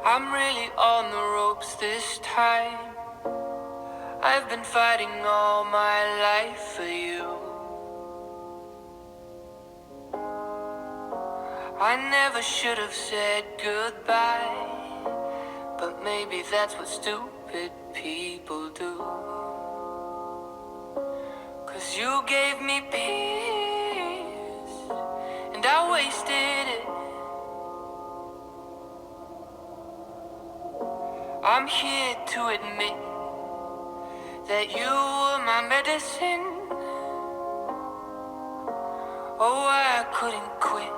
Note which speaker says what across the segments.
Speaker 1: I'm really on the ropes this time. I've been fighting all my life for you. I never should have said goodbye, but maybe that's what stupid people do. 'Cause you gave me peace, and I wasted it. I'm here to admit that you were my medicine. Oh, I couldn't quit,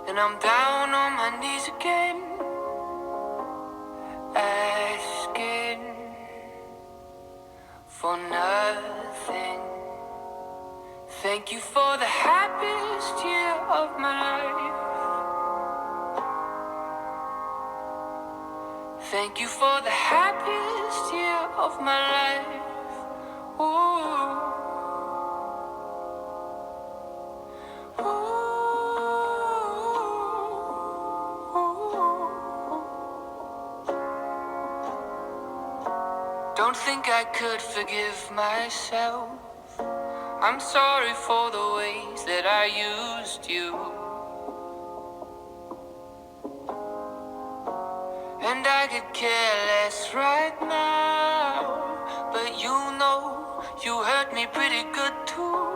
Speaker 1: and I'm down on my knees again, asking for nothing. Thank you for the happiest year of my life. Thank you for the happiest year of my life. Ooh. Don't think I could forgive myself. I'm sorry for the ways that I used you. And I could care less right now, but you know you hurt me pretty good too.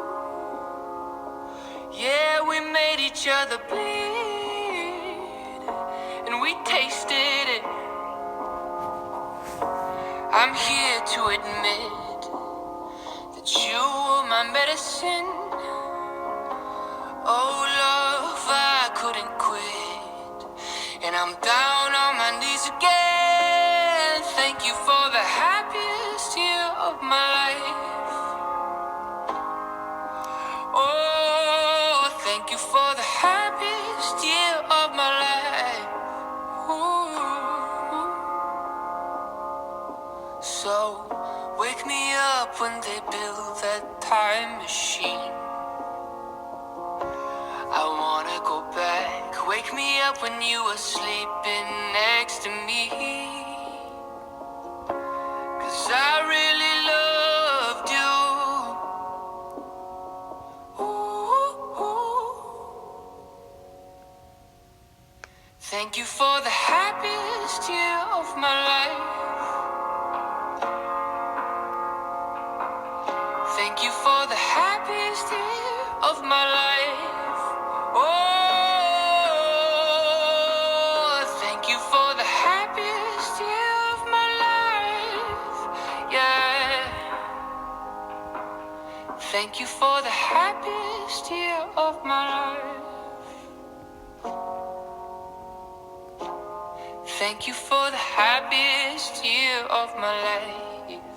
Speaker 1: Yeah, we made each other bleed, and we tasted it. I'm here to admit that you were my medicine. Oh, love, I couldn't quit, and I'm down on my knees again. Thank you for the happiest year of my life. Oh, thank you for the happiest year of my life. Ooh. So, wake me up when they build that time machine. I wanna go back. Wake me up when you were sleeping next to me. 'Cause I really loved you. Ooh, ooh. Thank you for the happiest year of my life. Thank you for the happiest year of my life. Oh, thank you for the happiest year of my life. Yeah. Thank you for the happiest year of my life. Thank you for the happiest year of my life.